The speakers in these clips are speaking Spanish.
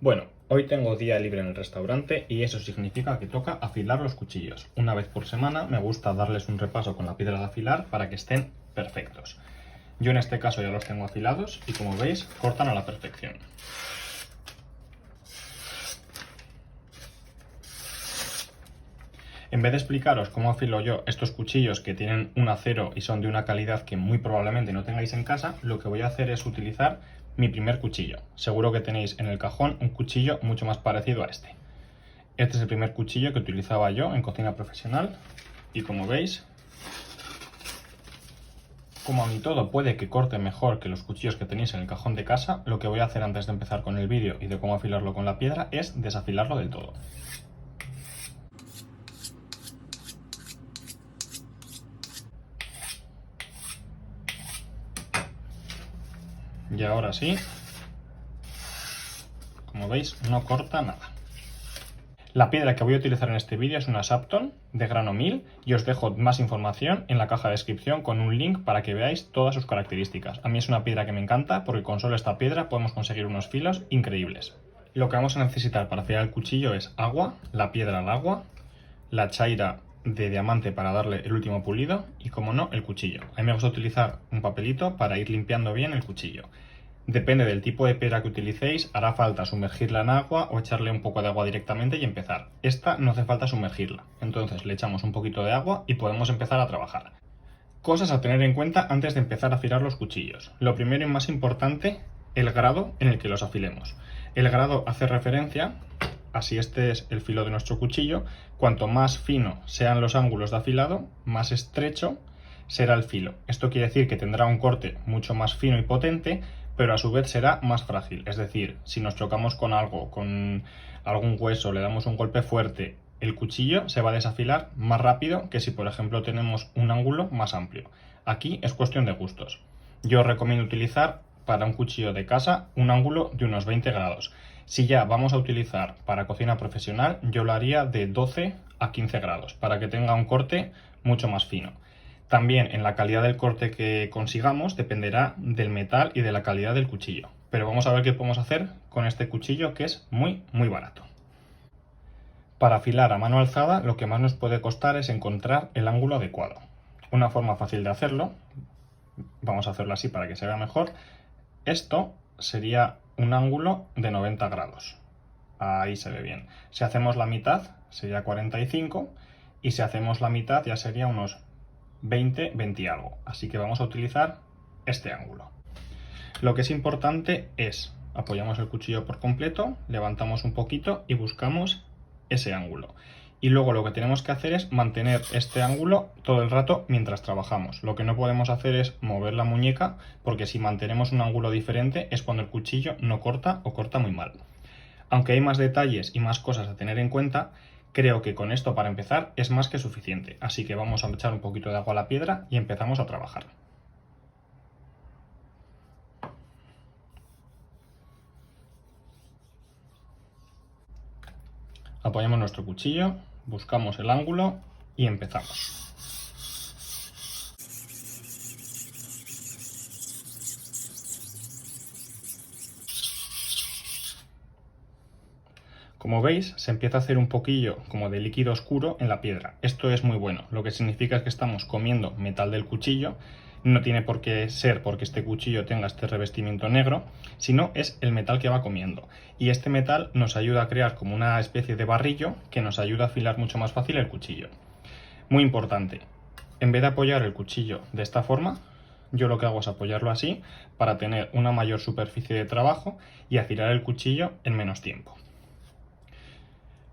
Bueno, hoy tengo día libre en el restaurante y eso significa que toca afilar los cuchillos. Una vez por semana me gusta darles un repaso con la piedra de afilar para que estén perfectos. Yo en este caso ya los tengo afilados y como veis cortan a la perfección. En vez de explicaros cómo afilo yo estos cuchillos que tienen un acero y son de una calidad que muy probablemente no tengáis en casa, lo que voy a hacer es utilizar mi primer cuchillo. Seguro que tenéis en el cajón un cuchillo mucho más parecido a este. Este es el primer cuchillo que utilizaba yo en cocina profesional y como veis, como a mí todo puede que corte mejor que los cuchillos que tenéis en el cajón de casa, lo que voy a hacer antes de empezar con el vídeo y de cómo afilarlo con la piedra es desafilarlo del todo. Y ahora sí, como veis, no corta nada. La piedra que voy a utilizar en este vídeo es una Shapton de grano 1000 y os dejo más información en la caja de descripción con un link para que veáis todas sus características. A mí es una piedra que me encanta porque con solo esta piedra podemos conseguir unos filos increíbles. Lo que vamos a necesitar para afilar el cuchillo es agua, la piedra al agua, la chaira de diamante para darle el último pulido y, como no, el cuchillo. A mí me gusta utilizar un papelito para ir limpiando bien el cuchillo. Depende del tipo de piedra que utilicéis, hará falta sumergirla en agua o echarle un poco de agua directamente y empezar. Esta no hace falta sumergirla, entonces le echamos un poquito de agua y podemos empezar a trabajar. Cosas a tener en cuenta antes de empezar a afilar los cuchillos. Lo primero y más importante, el grado en el que los afilemos. El grado hace referencia a si este es el filo de nuestro cuchillo. Cuanto más fino sean los ángulos de afilado, más estrecho será el filo. Esto quiere decir que tendrá un corte mucho más fino y potente, pero a su vez será más frágil. Es decir, si nos chocamos con algo, con algún hueso, le damos un golpe fuerte, el cuchillo se va a desafilar más rápido que si, por ejemplo, tenemos un ángulo más amplio. Aquí es cuestión de gustos. Yo os recomiendo utilizar para un cuchillo de casa un ángulo de unos 20 grados. Si ya vamos a utilizar para cocina profesional, yo lo haría de 12 a 15 grados para que tenga un corte mucho más fino. También en la calidad del corte que consigamos dependerá del metal y de la calidad del cuchillo. Pero vamos a ver qué podemos hacer con este cuchillo que es muy barato. Para afilar a mano alzada lo que más nos puede costar es encontrar el ángulo adecuado. Una forma fácil de hacerlo, vamos a hacerlo así para que se vea mejor, esto sería un ángulo de 90 grados. Ahí se ve bien. Si hacemos la mitad sería 45 y si hacemos la mitad ya sería unos 20 y algo. Así que vamos a utilizar este ángulo. Lo que es importante es, apoyamos el cuchillo por completo, levantamos un poquito y buscamos ese ángulo. Y luego lo que tenemos que hacer es mantener este ángulo todo el rato mientras trabajamos. Lo que no podemos hacer es mover la muñeca, porque si mantenemos un ángulo diferente es cuando el cuchillo no corta o corta muy mal. Aunque hay más detalles y más cosas a tener en cuenta, creo que con esto para empezar es más que suficiente. Así que vamos a echar un poquito de agua a la piedra y empezamos a trabajar. Apoyamos nuestro cuchillo, buscamos el ángulo y empezamos. Como veis, se empieza a hacer un poquillo como de líquido oscuro en la piedra. Esto es muy bueno, lo que significa es que estamos comiendo metal del cuchillo. No tiene por qué ser porque este cuchillo tenga este revestimiento negro, sino es el metal que va comiendo. Y este metal nos ayuda a crear como una especie de barrillo que nos ayuda a afilar mucho más fácil el cuchillo. Muy importante, en vez de apoyar el cuchillo de esta forma, yo lo que hago es apoyarlo así para tener una mayor superficie de trabajo y afilar el cuchillo en menos tiempo.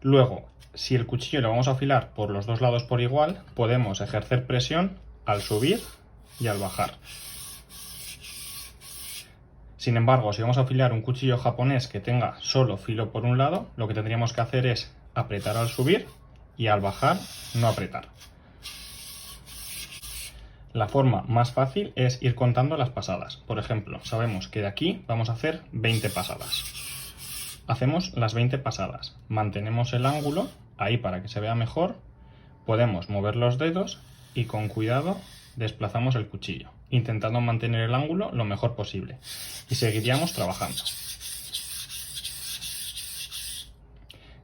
Luego, si el cuchillo lo vamos a afilar por los dos lados por igual, podemos ejercer presión al subir y al bajar. Sin embargo, si vamos a afilar un cuchillo japonés que tenga solo filo por un lado, lo que tendríamos que hacer es apretar al subir y al bajar no apretar. La forma más fácil es ir contando las pasadas. Por ejemplo, sabemos que de aquí vamos a hacer 20 pasadas. Hacemos las 20 pasadas, mantenemos el ángulo ahí para que se vea mejor, podemos mover los dedos y con cuidado desplazamos el cuchillo, intentando mantener el ángulo lo mejor posible y seguiríamos trabajando.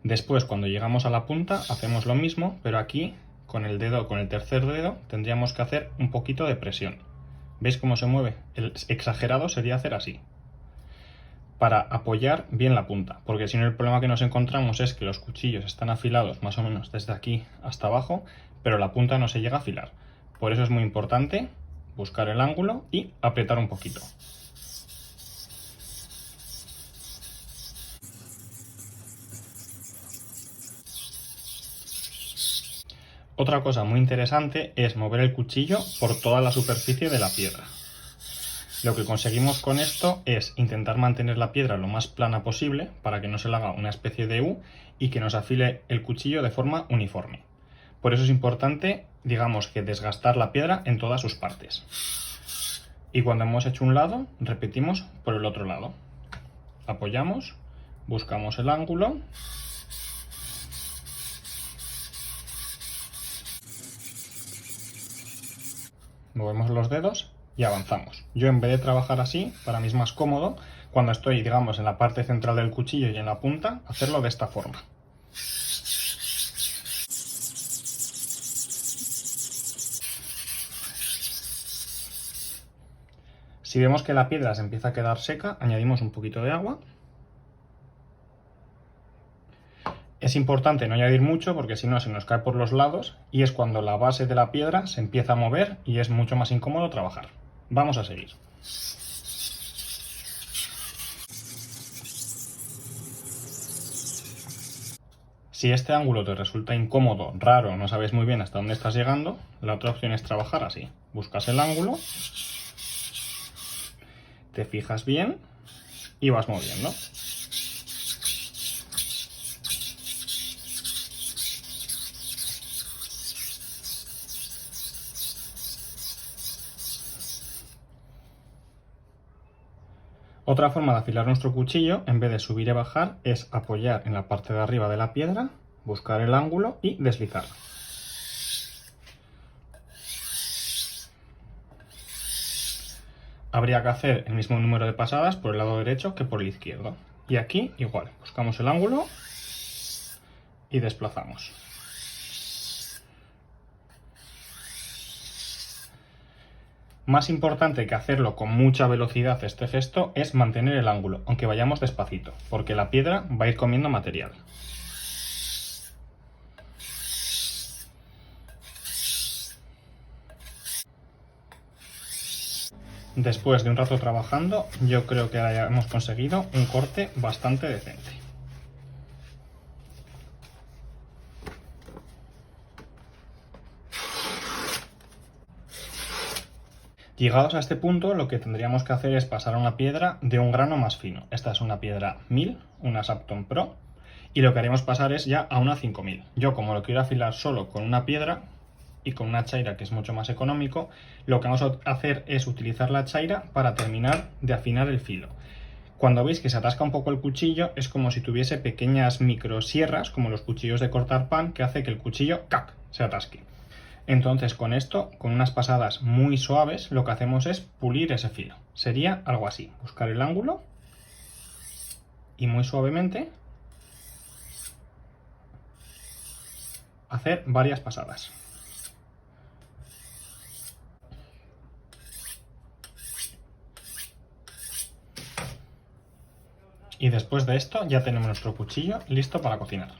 Después, cuando llegamos a la punta, hacemos lo mismo, pero aquí con el dedo, con el tercer dedo, tendríamos que hacer un poquito de presión. ¿Veis cómo se mueve? El exagerado sería hacer así, para apoyar bien la punta, porque si no, el problema que nos encontramos es que los cuchillos están afilados más o menos desde aquí hasta abajo, pero la punta no se llega a afilar. Por eso es muy importante buscar el ángulo y apretar un poquito. Otra cosa muy interesante es mover el cuchillo por toda la superficie de la piedra. Lo que conseguimos con esto es intentar mantener la piedra lo más plana posible para que no se le haga una especie de U y que nos afile el cuchillo de forma uniforme. Por eso es importante, digamos, que desgastar la piedra en todas sus partes. Y cuando hemos hecho un lado, repetimos por el otro lado. Apoyamos, buscamos el ángulo. Movemos los dedos y avanzamos. Yo, en vez de trabajar así, para mí es más cómodo, cuando estoy, digamos, en la parte central del cuchillo y en la punta, hacerlo de esta forma. Si vemos que la piedra se empieza a quedar seca, añadimos un poquito de agua. Es importante no añadir mucho porque si no se nos cae por los lados y es cuando la base de la piedra se empieza a mover y es mucho más incómodo trabajar. Vamos a seguir. Si este ángulo te resulta incómodo, raro, no sabes muy bien hasta dónde estás llegando, la otra opción es trabajar así. Buscas el ángulo, te fijas bien y vas moviendo. Otra forma de afilar nuestro cuchillo, en vez de subir y bajar, es apoyar en la parte de arriba de la piedra, buscar el ángulo y deslizar. Habría que hacer el mismo número de pasadas por el lado derecho que por el izquierdo. Y aquí igual, buscamos el ángulo y desplazamos. Más importante que hacerlo con mucha velocidad este gesto es mantener el ángulo, aunque vayamos despacito, porque la piedra va a ir comiendo material. Después de un rato trabajando, yo creo que ahora ya hemos conseguido un corte bastante decente. Llegados a este punto, lo que tendríamos que hacer es pasar a una piedra de un grano más fino. Esta es una piedra 1000, una Sapton Pro, y lo que haremos pasar es ya a una 5000. Yo, como lo quiero afilar solo con una piedra y con una chaira que es mucho más económico, lo que vamos a hacer es utilizar la chaira para terminar de afinar el filo. Cuando veis que se atasca un poco el cuchillo, es como si tuviese pequeñas microsierras, como los cuchillos de cortar pan, que hace que el cuchillo ¡cac!, se atasque. Entonces, con esto, con unas pasadas muy suaves, lo que hacemos es pulir ese filo. Sería algo así: buscar el ángulo y muy suavemente hacer varias pasadas. Y después de esto ya tenemos nuestro cuchillo listo para cocinar.